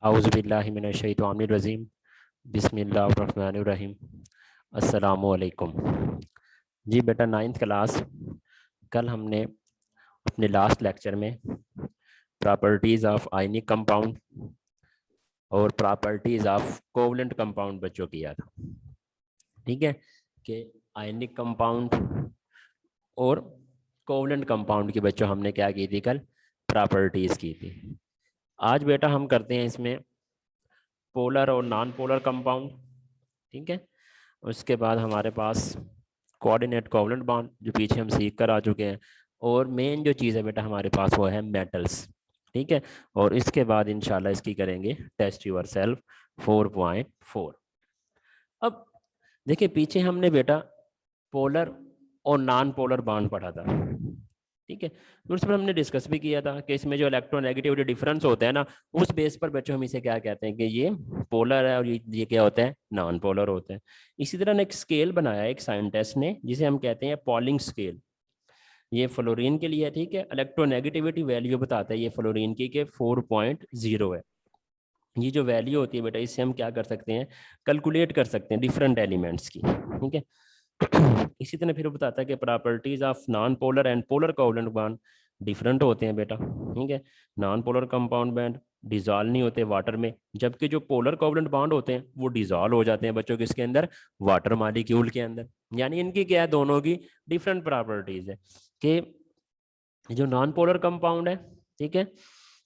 आऊज़ुबिल्लाहिमिनश्शैतानिर्रजीम बिस्मिल्लाहिर्रहमानिर्रहीम। अस्सलामुअलैकुम। जी बेटा, नाइन्थ क्लास। कल हमने अपने लास्ट लेक्चर में प्रॉपर्टीज़ ऑफ आयनिक कंपाउंड और प्रॉपर्टीज़ ऑफ कोवलेंट कंपाउंड बच्चों किया था। ठीक है कि आयनिक कंपाउंड और कोवलेंट कंपाउंड की बच्चों हमने क्या की थी कल, प्रॉपर्टीज़ की थी। आज बेटा हम करते हैं इसमें पोलर और नॉन पोलर कंपाउंड। ठीक है, उसके बाद हमारे पास कोऑर्डिनेट कोवलेंट बॉन्ड जो पीछे हम सीख कर आ चुके हैं, और मेन जो चीज़ है बेटा हमारे पास वो है मेटल्स। ठीक है, और इसके बाद इंशाल्लाह इसकी करेंगे टेस्ट योर सेल्फ 4.4। अब देखिए, पीछे हमने बेटा पोलर और नॉन पोलर बॉन्ड पढ़ा था। ठीक है, तो उस पर हमने डिस्कस भी किया था कि इसमें जो इलेक्ट्रोनेगेटिविटी डिफरेंस होता है ना, उस बेस पर बच्चों हम इसे क्या कहते हैं कि ये पोलर है और ये क्या होता है, नॉन पोलर होता है। इसी तरह एक स्केल बनाया एक साइंटिस्ट ने जिसे हम कहते हैं पॉलिंग स्केल। ये फ्लोरीन के लिए है। ठीक है, इलेक्ट्रोनेगेटिविटी वैल्यू बताता है ये फ्लोरीन की कि 4.0 है। ये जो वैल्यू होती है बेटा, इससे हम क्या कर सकते हैं, कैलकुलेट कर सकते हैं डिफरेंट एलिमेंट्स की। ठीक है, इसी तरह फिर वो बताता है कि properties of non polar and polar covalent bond different होते हैं बेटा। ठीक है, non polar compound bond dissolve नहीं होते वाटर में, जबकि जो पोलर कोवलेंट बॉन्ड होते हैं वो डिजॉल्व हो जाते हैं बच्चों किसके अंदर, वाटर मॉलिक्यूल के अंदर। यानी इनकी क्या है, दोनों की डिफरेंट प्रॉपर्टीज है कि जो नॉन पोलर कंपाउंड है, ठीक है,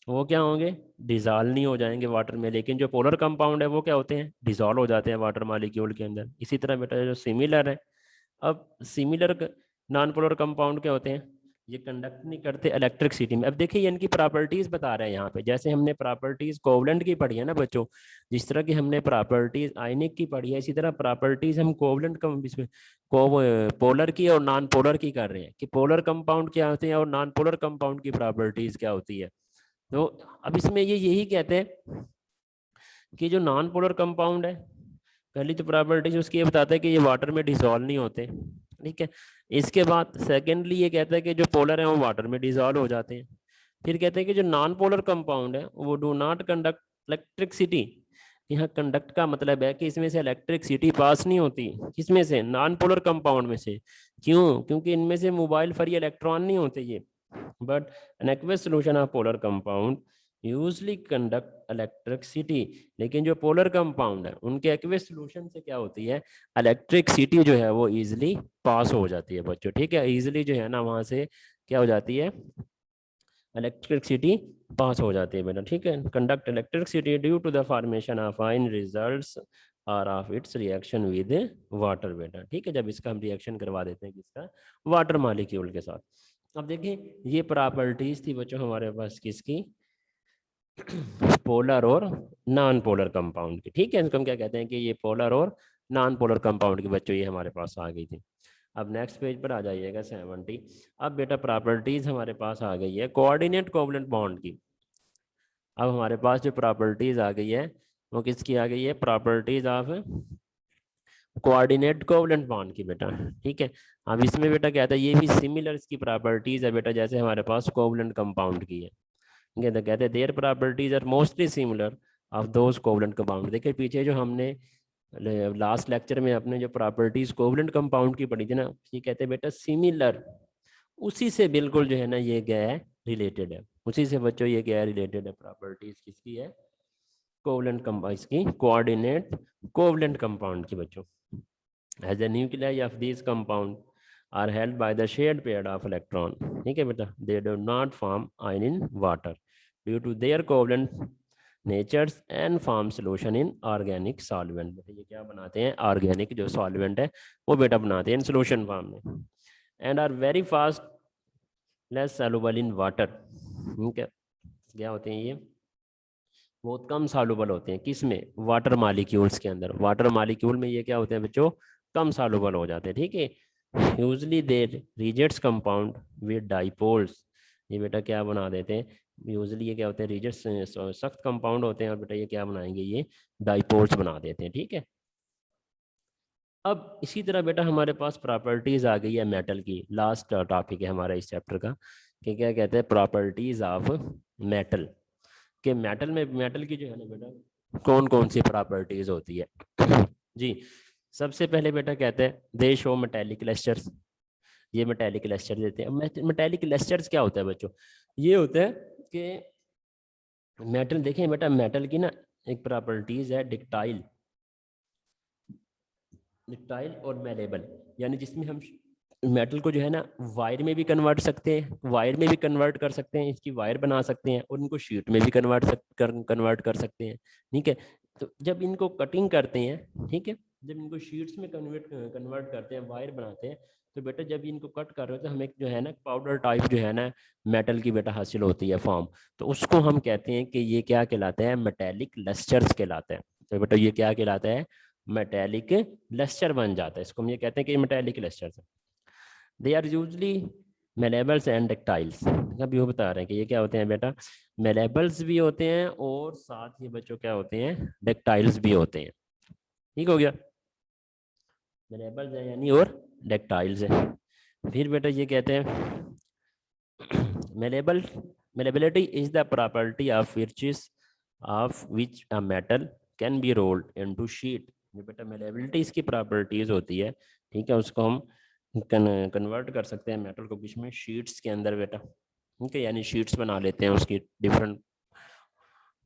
वो क्या होंगे, डिजॉल्व नहीं हो जाएंगे वाटर में, लेकिन जो पोलर कंपाउंड है वो क्या होते हैं, डिजॉल्व हो जाते हैं वाटर मॉलिक्यूल के अंदर। इसी तरह बेटा जो सिमिलर है, अब सिमिलर नॉन पोलर कंपाउंड क्या होते हैं, ये कंडक्ट नहीं करते इलेक्ट्रिसिटी में। अब देखिए ये इनकी प्रॉपर्टीज बता रहे हैं यहाँ पे, जैसे हमने प्रॉपर्टीज कोवलेंट की पढ़ी है ना बच्चों, जिस तरह की हमने प्रॉपर्टीज आयनिक की पढ़ी है, इसी तरह प्रॉपर्टीज हम कोवलेंट इसमें पोलर की और नॉन पोलर की कर रहे हैं कि पोलर कंपाउंड क्या होते हैं और नॉन पोलर कंपाउंड की प्रॉपर्टीज क्या होती है। तो अब इसमें ये यही कहते हैं कि जो नॉन पोलर कंपाउंड है, पहली तो प्रॉपर्टीज उसकी ये बताता है कि ये वाटर में डिसॉल्व नहीं होते। ठीक है, इसके बाद सेकेंडली ये कहता है कि जो पोलर है वो वाटर में डिसॉल्व हो जाते हैं। फिर कहते हैं कि जो नॉन पोलर कंपाउंड है वो डू नॉट कंडक्ट इलेक्ट्रिसिटी। यहाँ कंडक्ट का मतलब है कि इसमें से इलेक्ट्रिसिटी पास नहीं होती, किसमें से, नॉन पोलर कंपाउंड में से। क्यों, क्योंकि इनमें से मोबाइल फ्री इलेक्ट्रॉन नहीं होते ये। But an aqueous solution of polar compound usually conduct electricity. लेकिन जो पोलर कंपाउंड है उनके एक्वेस सोल्यूशन से क्या होती है, इलेक्ट्रिसिटी जो है वो इजिली पास हो जाती है बच्चों। ठीक है, इजिली जो है ना वहां से क्या हो जाती है, इलेक्ट्रिसिटी पास हो जाती है बेटा। ठीक है, conduct electricity due to the formation of ion results are of its reaction with water बेटा। ठीक है, जब इसका हम रिएक्शन करवा देते हैं किसका, वाटर मॉलिक्यूल के साथ। अब देखिए ये प्रॉपर्टीज थी बच्चों हमारे पास किसकी, पोलर और नॉन पोलर कंपाउंड की। ठीक है, इनको हम क्या कहते हैं कि ये पोलर और नॉन पोलर कंपाउंड की बच्चों ये हमारे पास आ गई थी। अब नेक्स्ट पेज पर आ जाइएगा 70। अब बेटा प्रॉपर्टीज हमारे पास आ गई है कोऑर्डिनेट कोवलेंट बॉन्ड की। अब हमारे पास जो प्रॉपर्टीज आ गई है वो किसकी आ गई है, properties of coordinate covalent bond की बेटा। ठीक है, अब इसमें बेटा क्या था, ये भी सिमिलर इसकी प्रॉपर्टीज है बेटा जैसे हमारे पास कोवलेंट कंपाउंड की है। तो कहते हैं their properties are mostly similar of those covalent compound. देखिए पीछे जो हमने लास्ट लेक्चर में अपने जो प्रॉपर्टीज कोवलेंट कंपाउंड की पढ़ी थी ना, ये कहते हैं बेटा सिमिलर, उसी से बिल्कुल जो है ना ये क्या है, रिलेटेड है। उसी से बच्चों ये क्या है, रिलेटेड है। प्रॉपर्टीज किसकी है, कोवलेंट कंपाउंड की, कोऑर्डिनेट कोवलेंट कंपाउंड की बच्चों। As the nuclei of this compound are held by the shared pair of electron। ठीक है बेटा, they do not form ion in water due to their covalent natures and form solution in organic solvent। बेटा ये क्या बनाते हैं, organic जो solvent है वो बेटा बनाते हैं इन सोल्यूशन फॉर्म में, and are very fast less soluble in water. ठीक है, क्या होते हैं ये, बहुत कम सॉल्युबल होते हैं किस में, वाटर मॉलिक्यूल्स के अंदर। वाटर मॉलिक्यूल में ये क्या होते हैं बच्चों, कम सॉल्युबल हो जाते हैं। ठीक है, usually they rejects compound with dipoles. ये बेटा क्या बना देते हैं, यूजली ये क्या होते हैं, रिजेक्ट्स सख्त कंपाउंड होते हैं और बेटा ये क्या बनाएंगे, ये डाइपोल्स बना देते हैं। ठीक है, अब इसी तरह बेटा हमारे पास प्रॉपर्टीज आ गई है मेटल की। लास्ट टॉपिक है हमारा इस चैप्टर का कि क्या कहते हैं, प्रॉपर्टीज ऑफ मेटल। कि मेटल की जो है ना बेटा कौन कौन सी प्रॉपर्टीज होती है। जी सबसे पहले बेटा कहते हैं दे शो मेटेलिक लस्टर्स, ये मेटेलिक लस्टर देते हैं। मेटेलिक लस्टर्स क्या होता है बच्चों, ये होता है कि मेटल देखें बेटा, मेटल की ना एक प्रॉपर्टीज है डिक्टाइल, डिक्टाइल और मेलेबल, यानी जिसमें हम मेटल को जो है ना वायर में भी कन्वर्ट सकते हैं, वायर में भी कन्वर्ट कर सकते हैं, इसकी वायर बना सकते हैं, और इनको शीट में भी कन्वर्ट कर सकते हैं। ठीक है, तो जब इनको कटिंग करते हैं, ठीक है, जब इनको शीट्स में कन्वर्ट करते हैं, वायर बनाते हैं, तो बेटा जब इनको कट कर रहे हो तो हमें जो है ना पाउडर टाइप जो है ना मेटल की बेटा हासिल होती है फॉर्म, तो उसको हम कहते हैं कि ये क्या कहलाता है, मेटेलिक लस्टर्स कहलाता है। तो बेटा ये क्या कहलाता है, मेटेलिक लस्टर बन जाता है, इसको हम ये कहते हैं कि मेटेलिक लस्टर्स है। दे आर यूजली मेलेबल्स एंड डेक्टाइल्स, अब ये बता रहे हैं कि ये क्या होते हैं बेटा, मेलेबल्स भी होते हैं और साथ ही बच्चों क्या होते हैं, डेक्टाइल्स भी होते हैं। ठीक हो गया, मेलेबल्स है यानी और डेक्टाइल्स है। फिर बेटा ये कहते हैं malleable, malleability is the property of which a metal can be rolled into sheet. ये बेटा मेलेबिलिटी इसकी प्रॉपर्टीज होती है, ठीक है, उसको हम कन्वर्ट कर सकते हैं मेटल को किस में, शीट्स के अंदर बेटा। ठीक है, यानी शीट्स बना लेते हैं उसकी डिफरेंट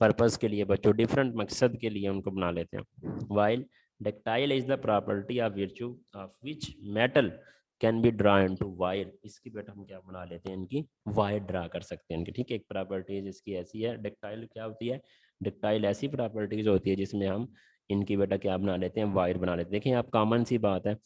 पर्पस के लिए बच्चों, डिफरेंट मकसद के लिए उनको बना लेते हैं। While ductile is the property of virtue of which metal can be draw into wire, इसकी बेटा हम क्या बना लेते हैं, इनकी वायर ड्रा कर सकते हैं इनकी। ठीक है, एक प्रॉपर्टीज इसकी ऐसी है, डक्टाइल क्या होती है, डक्टाइल ऐसी प्रॉपर्टीज होती है जिसमें हम इनकी बेटा क्या बना लेते हैं, वायर बना लेते हैं। देखिए आप कॉमन सी बात है,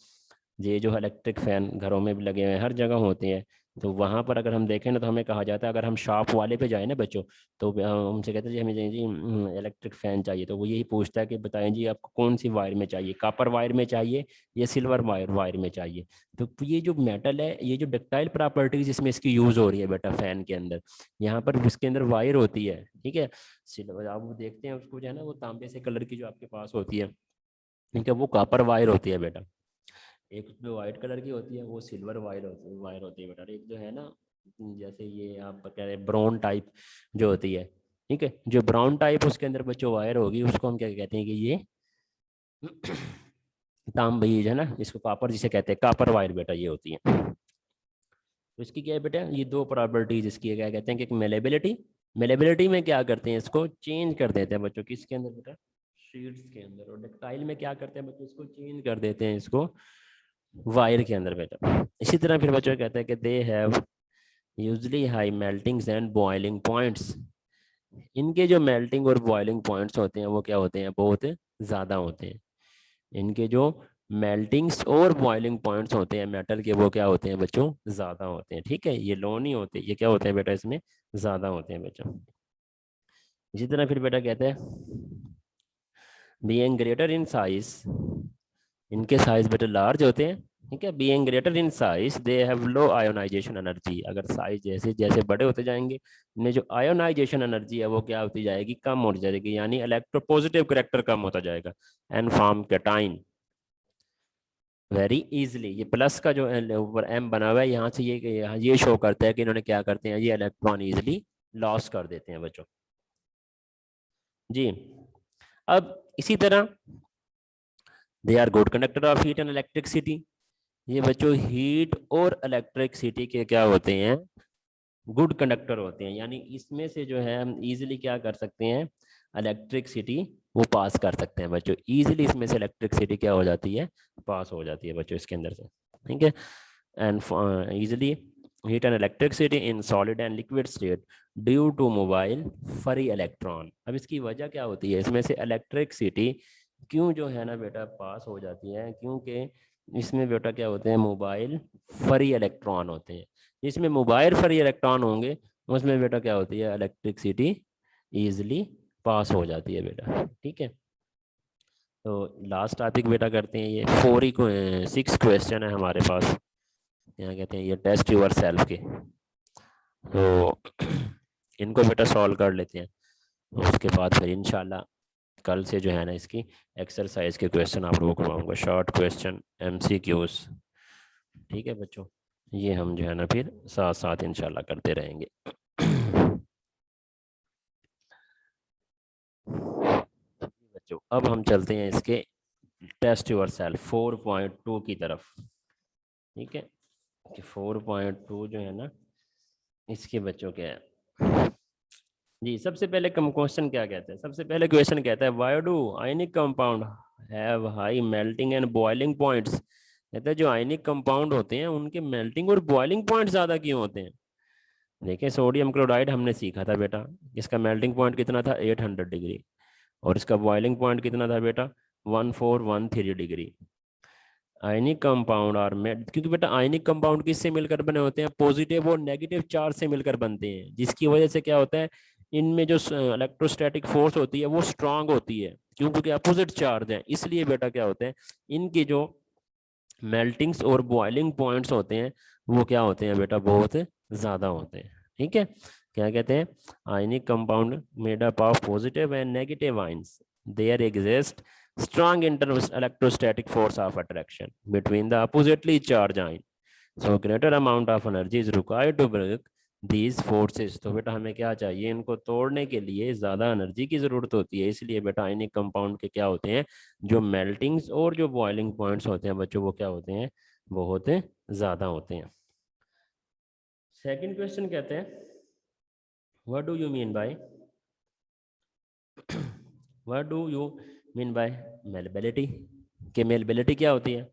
ये जो इलेक्ट्रिक फैन घरों में भी लगे हुए हैं, हर जगह होते हैं, तो वहाँ पर अगर हम देखें ना तो हमें कहा जाता है, अगर हम शॉप वाले पे जाए ना बच्चों, तो हमसे कहते हैं जी हमें जी इलेक्ट्रिक फैन चाहिए, तो वो यही पूछता है कि बताएं जी आपको कौन सी वायर में चाहिए, कॉपर वायर में चाहिए या सिल्वर वायर में चाहिए। तो ये जो मेटल है, ये जो डक्टाइल प्रॉपर्टीज जिसमें इसकी यूज़ हो रही है बेटा फैन के अंदर, यहाँ पर उसके अंदर वायर होती है। ठीक है, सिल्वर आप वो देखते हैं उसको जो है ना, वो तांबे से कलर की जो आपके पास होती है, ठीक है, वो कॉपर वायर होती है बेटा। एक उसमें वाइट कलर की होती है, वो सिल्वर वायर होती है बेटा। एक जो है ना जैसे ये आप कह रहे हैं ब्राउन टाइप जो होती है, ठीक है, जो ब्राउन टाइप उसके अंदर बच्चों वायर होगी, उसको हम क्या कहते हैं कि ये तांबे है ना, इसको कॉपर जिसे कहते हैं, कॉपर वायर बेटा ये होती है। तो इसकी क्या है बेटा, ये दो प्रॉपर्टीज इसकी क्या कहते हैं कि एक मेलेबिलिटी, मेलेबिलिटी में क्या करते हैं, इसको चेंज कर देते हैं बच्चों किसके अंदर बेटा, शीट्स के अंदर, और डक्टाइल में क्या करते हैं बच्चों, इसको चेंज कर देते हैं इसको वायर के अंदर बेटा। इसी तरह फिर बच्चों कहते हैं कि they have usually high meltings and boiling points, इनके जो मेल्टिंग और बॉइलिंग पॉइंट्स होते हैं वो क्या होते हैं, बहुत ज़्यादा होते हैं। इनके जो मेल्टिंग्स और बॉइलिंग पॉइंट्स होते हैं मेटल के, वो क्या होते हैं बच्चों, ज़्यादा होते हैं। ठीक है, ये लो नहीं होते, ये क्या होते हैं बेटा, इसमें ज़्यादा होते हैं बच्चों। इसी तरह फिर बेटा कहते हैं बीइंग ग्रेटर इन साइज, इनके साइज बेटा लार्ज होते हैं। ठीक है, being greater in size they have low ionization energy, अगर साइज जैसे जैसे बड़े होते जाएंगे, इनमें जो आयोनाइजेशन एनर्जी है वो क्या होती जाएगी, कम हो जाएगी, यानी इलेक्ट्रोपॉजिटिव करेक्टर कम होता जाएगा, and form cation very easily. ये प्लस का जो ऊपर एम बना हुआ है, यहाँ से ये शो करता है कि इन्होंने क्या करते हैं, ये इलेक्ट्रॉन इजीली लॉस कर देते हैं बच्चों। जी अब इसी तरह they are good conductor of heat and electricity, ये बच्चों हीट और इलेक्ट्रिसिटी के क्या होते हैं, गुड कंडक्टर होते हैं, यानी इसमें से जो है हम इजीली क्या कर सकते हैं, इलेक्ट्रिसिटी वो पास कर सकते हैं बच्चों, इजीली इसमें से इलेक्ट्रिसिटी क्या हो जाती है, पास हो जाती है बच्चों इसके अंदर से। ठीक है, and easily heat and electricity in solid and liquid state due to mobile free electron. अब इसकी वजह क्या होती है, इसमें से इलेक्ट्रिसिटी क्यों जो है ना बेटा पास हो जाती है, क्योंकि इसमें बेटा क्या होते हैं, मोबाइल फ्री इलेक्ट्रॉन होते हैं। जिसमें मोबाइल फ्री इलेक्ट्रॉन होंगे उसमें बेटा क्या होती है, इलेक्ट्रिसिटी ईजिली पास हो जाती है बेटा। ठीक है, तो लास्ट टॉपिक बेटा करते हैं, ये 6 क्वेश्चन है हमारे पास, यहाँ कहते हैं ये टेस्ट यूर सेल्फ के, तो इनको बेटा सॉल्व कर लेते हैं, उसके बाद फिर इंशाल्लाह कल से जो है ना इसकी एक्सरसाइज के क्वेश्चन आप लोगों को करवाऊंगा, शॉर्ट क्वेश्चन MCQs। ठीक है बच्चों, ये हम जो है ना फिर साथ साथ इंशाल्लाह करते रहेंगे। बच्चों, अब हम चलते हैं इसके टेस्ट योर सेल्फ 4.2 की तरफ। ठीक है, कि 4.2 जो है ना, इसके बच्चों क्या है जी। सबसे पहले कम क्वेश्चन क्या कहते हैं, सबसे पहले क्वेश्चन कहता है why do ionic compound have high melting and boiling points. कहता है जो आयनिक कंपाउंड होते हैं उनके मेल्टिंग और बॉइलिंग पॉइंट ज़्यादा क्यों होते हैं। देखिए सोडियम क्लोराइड हमने सीखा था बेटा, इसका मेल्टिंग पॉइंट कितना था 800 डिग्री, और इसका बॉइलिंग पॉइंट कितना था बेटा 1413 डिग्री। आयनिक कंपाउंड और मेट, क्योंकि बेटा आयनिक कंपाउंड किससे मिलकर बने होते हैं, पॉजिटिव और नेगेटिव चार्ज से मिलकर बनते हैं, जिसकी वजह से क्या होता है, इनमें जो इलेक्ट्रोस्टैटिक फोर्स होती है वो स्ट्रांग होती है, क्योंकि अपोजिट चार्ज है। इसलिए बेटा क्या होते हैं, इनकी जो मेल्टिंग्स और बॉइलिंग पॉइंट्स होते हैं वो क्या होते हैं बेटा, बहुत ज़्यादा होते हैं। ठीक है, क्या कहते हैं, ionic compound made up of positive and negative ions, there exist strong electrostatic force of attraction between the oppositely charged ion, so greater amount of energy is required to break these forces। तो बेटा हमें क्या चाहिए, इनको तोड़ने के लिए ज़्यादा एनर्जी की ज़रूरत होती है। इसलिए बेटा आयनिक कंपाउंड के क्या होते हैं, जो मेल्टिंग्स और जो बॉइलिंग पॉइंट्स होते हैं बच्चों, वो क्या होते हैं, बहुत ज़्यादा होते हैं। सेकंड क्वेश्चन कहते हैं what do you mean by what do you mean by malleability. कि मेलेबिलिटी क्या होती है,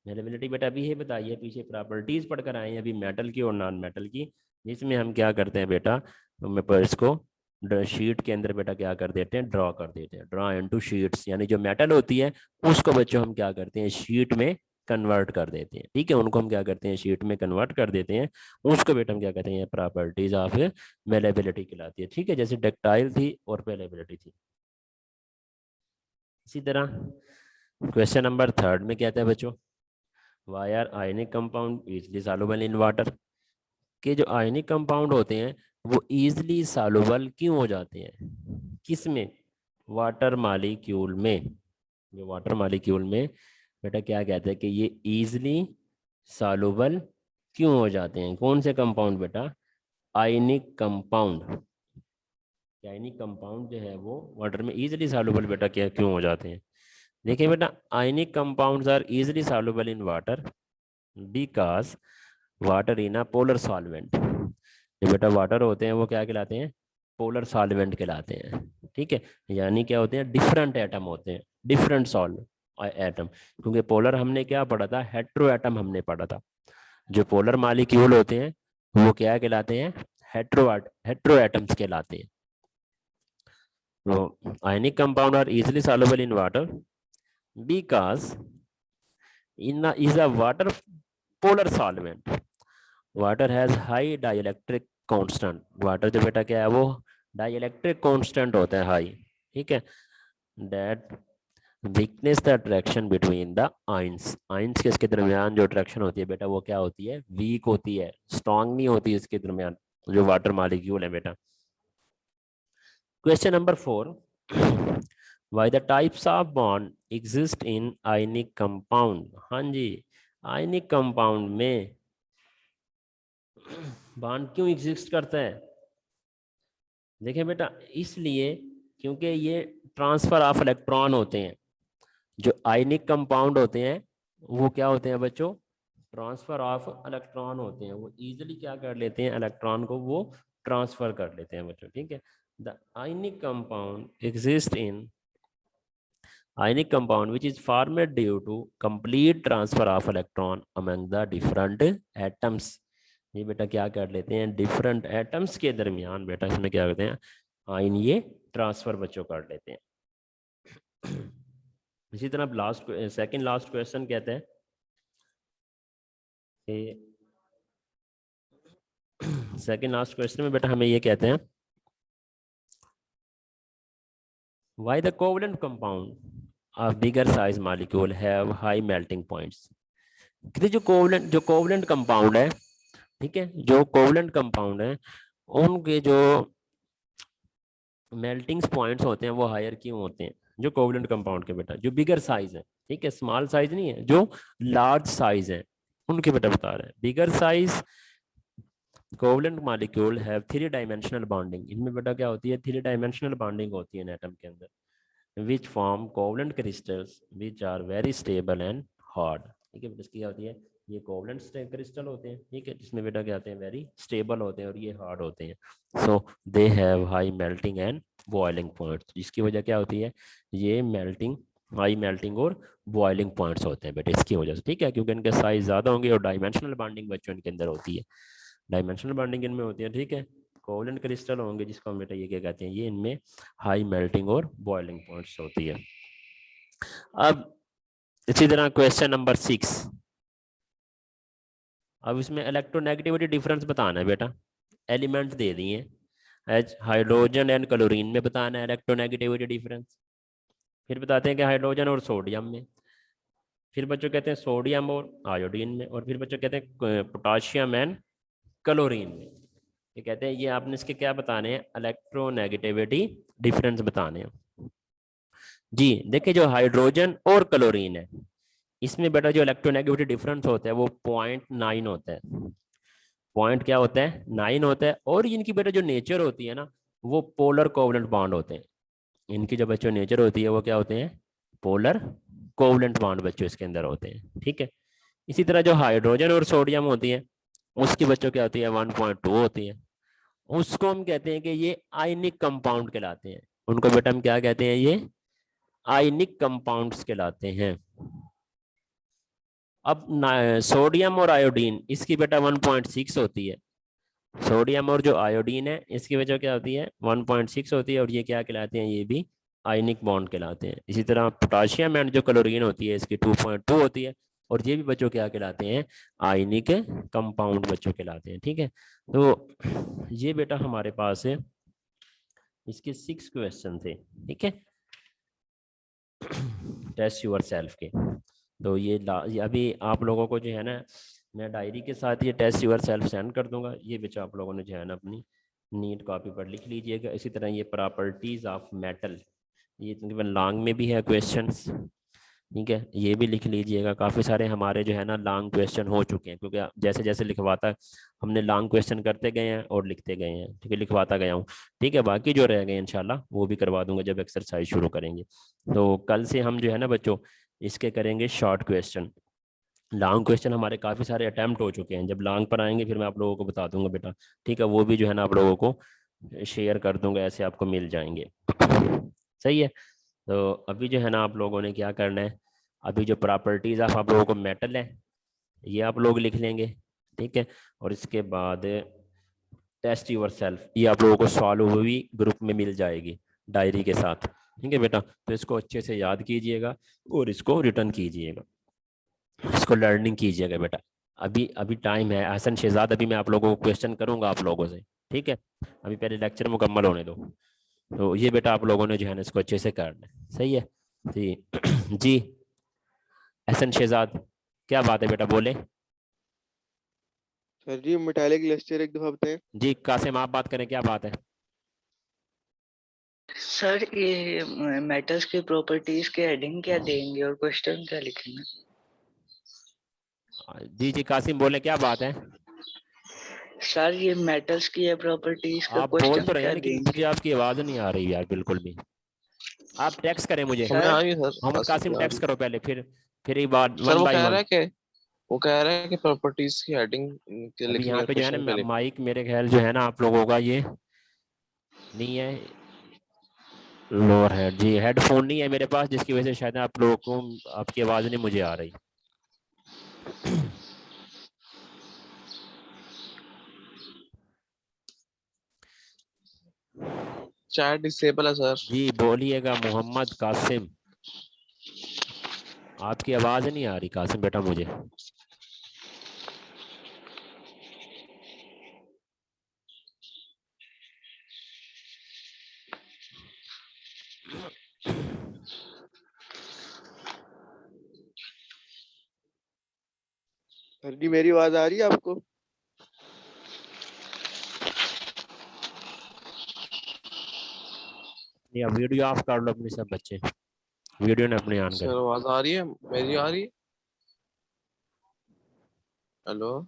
मेलेबिलिटी बेटा अभी ये बताइए, पीछे प्रॉपर्टीज पढ़कर आए हैं अभी मेटल की और नॉन मेटल की, जिसमें हम क्या करते हैं बेटा, तो इसको शीट के अंदर बेटा क्या कर देते हैं, ड्रॉ कर देते हैं, ड्रॉ इनटू शीट्स, यानी जो मेटल होती है उसको बच्चों हम क्या करते हैं, शीट में कन्वर्ट कर देते हैं। ठीक है, उनको हम क्या करते हैं, शीट में कन्वर्ट कर देते हैं, उसको बेटा हम क्या कहते हैं, प्रॉपर्टीज ऑफ मेलेबिलिटी कहलाती है। ठीक है, जैसे डक्टाइल थी और मेलेबिलिटी थी। इसी तरह क्वेश्चन नंबर थर्ड में कहता है बच्चों why are ionic compound easily soluble in water. के जो आयनिक कंपाउंड होते हैं वो इजली सॉल्युबल क्यों हो जाते हैं, किस में, वाटर मॉलिक्यूल में। जो वाटर मॉलिक्यूल में बेटा क्या कहते हैं कि ये इजली सॉल्युबल क्यों हो जाते हैं, कौन से कंपाउंड बेटा, आयनिक कंपाउंड। आयनिक कंपाउंड जो है वो वाटर में इजीली सॉल्युबल बेटा क्या क्यों हो जाते हैं। देखिए बेटा ionic compounds are easily soluble in water because water in a polar solvent. जो बेटा वाटर होते हैं वो क्या कहलाते हैं, पोलर सॉल्वेंट कहलाते हैं। ठीक है, यानी क्या होते हैं, डिफरेंट एटम होते हैं, डिफरेंट सॉल्व एटम, क्योंकि पोलर हमने क्या पढ़ा था, हेट्रो एटम हमने पढ़ा था। जो पोलर मॉलिक्यूल होते हैं वो क्या कहलाते हैं, हेट्रो एटम्स कहलाते हैं। So, ionic compound are easily soluble in water because is a water polar solvent. Water has high dielectric constant. Water जो बेटा क्या है वो dielectric constant होता है high. ठीक है, that weakness the attraction between the ions. Ions के इसके दरमियान जो attraction होती है बेटा वो क्या होती है, weak होती है, strong नहीं होती इसके दरमियान जो water molecule है बेटा। Question number 4. Why the types of bond exist in ionic compound? हाँ जी, आयनिक कंपाउंड में बॉन्ड क्यों एग्जिस्ट करता है। देखिए बेटा इसलिए क्योंकि ये ट्रांसफर ऑफ इलेक्ट्रॉन होते हैं। जो आयनिक कंपाउंड होते हैं वो क्या होते हैं बच्चों, ट्रांसफर ऑफ इलेक्ट्रॉन होते हैं, वो इजीली क्या कर लेते हैं, इलेक्ट्रॉन को वो ट्रांसफर कर लेते हैं बच्चों। ठीक है, the ionic compound exist in ionic compound which is formed due to complete transfer of electron among the different atoms। ये बेटा क्या कर लेते हैं, डिफरेंट एटम्स के दरमियान बेटा इसमें क्या करते हैं, आयन ये ट्रांसफर बच्चों कर लेते हैं। इसी तरह लास्ट सेकंड लास्ट क्वेश्चन कहते हैं कि सेकंड लास्ट क्वेश्चन में बेटा हमें ये कहते हैं why the covalent compound of bigger size molecule have high melting points। जो कोवलेंट कंपाउंड है, ठीक है, जो कोवलेंट कंपाउंड है उनके जो मेल्टिंग पॉइंट्स होते हैं वो हायर क्यों होते हैं, जो कोवलेंट कंपाउंड के बेटा जो बिगर साइज है। ठीक है, स्मॉल साइज नहीं है, जो लार्ज साइज है उनके बेटा बता रहे हैं। Bigger size covalent molecule have 3 dimensional bonding. इनमें बेटा क्या होती है, 3 डायमेंशनल बॉन्डिंग होती है एटम के अंदर। Which form covalent crystals which are very stable and hard. ठीक है, इसकी क्या होती है, ये कोवलेंट क्रिस्टल होते हैं, ठीक है, जिसमें बेटा क्या होते हैं, वेरी स्टेबल होते हैं और ये हार्ड होते हैं। So they have high melting and boiling point, जिसकी वजह क्या होती है, ये मेल्टिंग, हाई मेल्टिंग और बॉइलिंग पॉइंट्स होते हैं बेटा इसकी वजह से। ठीक है, क्योंकि इनके साइज ज़्यादा होंगे और डायमेंशनल बॉन्डिंग बच्चों इनके अंदर होती है, डायमेंशनल बॉन्डिंग इनमें होती है। ठीक है, कोवलेंट क्रिस्टल होंगे जिसको हम बेटा ये क्या कहते हैं, ये इनमें हाई मेल्टिंग और बॉइलिंग पॉइंट्स होती है। अब इसी तरह क्वेश्चन नंबर 6, अब इसमें इलेक्ट्रोनेगेटिविटी डिफरेंस बताना है बेटा, एलिमेंट दे दिए एच हाइड्रोजन एंड क्लोरीन में बताना है इलेक्ट्रोनेगेटिविटी डिफरेंस, फिर बताते हैं कि हाइड्रोजन और सोडियम में, फिर बच्चों कहते हैं सोडियम और आयोडीन में, और फिर बच्चों कहते हैं पोटाशियम एंड क्लोरीन में। ये कहते हैं ये आपने इसके क्या बताने हैं, इलेक्ट्रोनेगेटिविटी डिफरेंस बताने हैं। जी देखिए, जो हाइड्रोजन और क्लोरीन है इसमें बेटा जो इलेक्ट्रोनेगेटिविटी डिफरेंस होता है वो 0.9 होता है, पॉइंट क्या होता है, 9 होता है। और इनकी बेटा जो नेचर होती है ना, वो पोलर कोवलेंट बॉन्ड होते हैं। इनकी जो बच्चों नेचर होती है वो क्या होते हैं, पोलर कोवलेंट बॉन्ड बच्चों इसके अंदर होते हैं। ठीक है, इसी तरह जो हाइड्रोजन और सोडियम होती है उसकी बच्चों क्या होती है, 1.2 होती है। उसको हम कहते हैं कि ये आयनिक कंपाउंड कहलाते हैं, उनको बेटा हम क्या कहते हैं, ये आयनिक कंपाउंड्स कहलाते हैं। अब सोडियम और आयोडीन इसकी बेटा 1.6 होती है, सोडियम और जो आयोडीन है इसकी वजह क्या होती है, 1.6 होती है, और ये क्या कहलाते हैं, ये भी आयनिक बॉन्ड कहलाते हैं। इसी तरह पोटाशियम एंड जो क्लोरीन होती है इसकी 2.2 होती है, और ये भी बच्चों क्या कहलाते हैं, आयनिक कंपाउंड बच्चों कहलाते हैं। ठीक है, तो ये बेटा हमारे पास है, इसके 6 क्वेश्चन थे। ठीक है, टेस्ट यूर सेल्फ के। तो ये अभी आप लोगों को जो है ना, मैं डायरी के साथ ये टेस्ट यूर सेल्फ सेंड कर दूंगा, ये बच्चा आप लोगों ने जो है ना अपनी नीट कॉपी पर लिख लीजिएगा। इसी तरह ये प्रॉपर्टीज ऑफ मेटल, ये तकरीबन लॉन्ग में भी है क्वेश्चंस, ठीक है, ये भी लिख लीजिएगा। काफ़ी सारे हमारे जो है ना लॉन्ग क्वेश्चन हो चुके हैं, क्योंकि जैसे जैसे लिखवाता हमने लॉन्ग क्वेश्चन करते गए हैं और लिखते गए हैं। ठीक है, लिखवाता गया हूँ। ठीक है, बाकी जो रह गए इंशाल्लाह वो भी करवा दूंगा जब एक्सरसाइज शुरू करेंगे। तो कल से हम जो है ना बच्चों इसके करेंगे शॉर्ट क्वेश्चन। लॉन्ग क्वेश्चन हमारे काफ़ी सारे अटैम्प्ट हो चुके हैं, जब लॉन्ग पर आएंगे फिर मैं आप लोगों को बता दूंगा बेटा। ठीक है, वो भी जो है ना आप लोगों को शेयर कर दूंगा, ऐसे आपको मिल जाएंगे। सही है, तो अभी जो है ना आप लोगों ने क्या करना है, अभी जो प्रॉपर्टीज ऑफ आप लोगों को मेटल है ये आप लोग लिख लेंगे। ठीक है, और इसके बाद टेस्ट यूर सेल्फ, ये आप लोगों को सॉल्व हुई ग्रुप में मिल जाएगी डायरी के साथ। ठीक है बेटा, तो इसको अच्छे से याद कीजिएगा और इसको रिटर्न कीजिएगा, इसको लर्निंग कीजिएगा बेटा। अभी अभी टाइम है हसन शहजाद, अभी मैं आप लोगों को क्वेश्चन करूंगा आप लोगों से। ठीक है, अभी पहले लेक्चर मुकम्मल होने दो। तो ये बेटा आप लोगों ने जो है ना इसको अच्छे से करना है। सही है जी। जी हसन शहजाद, क्या बात है बेटा, बोले। सर जी मेटालिक लेक्चर एक दफा बताएं। जी कासिम आप बात करें, क्या बात है। सर ये मेटल्स की प्रॉपर्टीज के हेडिंग क्या देंगे और क्वेश्चन क्या लिखेंगे। जी जी कासिम बोले, क्या बात है। सर ये मेटल्स की है प्रॉपर्टीज का आप बोल क्वेश्चन तो रहे हैं क्या लेकिन मुझे देंगे। आपकी आवाज़ नहीं आ रही यार बिल्कुल भी। आप टेक्स्ट करें मुझे, हमें आ सर रही है सर, मोहम्मद कासिम कासिम को आ रही टेक्स्ट करो पहले, फिर एक बार है सर। One by one. वो कह रहा है कि प्रॉपर्टीज की हेडिंग के अभी यहाँ लिखेंगे, पे जो है क्वेश्चन पे ना लिखेंगे। माइक मेरे ख्याल जो है ना आप लोगों का ये नहीं है, लोअर हेड जी, हेडफोन नहीं है मेरे पास, जिसकी वजह से शायद आप लोगों को आपकी आवाज़ नहीं मुझे आ रही। चैट डिसेबल है सर। जी बोलिएगा मोहम्मद कासिम, आपकी आवाज़ नहीं आ रही कासिम बेटा मुझे। सर जी मेरी आवाज आ रही है आपको? या वीडियो ऑफ कर लो अपनी, सब बच्चे वीडियो ने अपने ऑन सर कर। आवाज आ रही है, मेरी आ रही है? हेलो।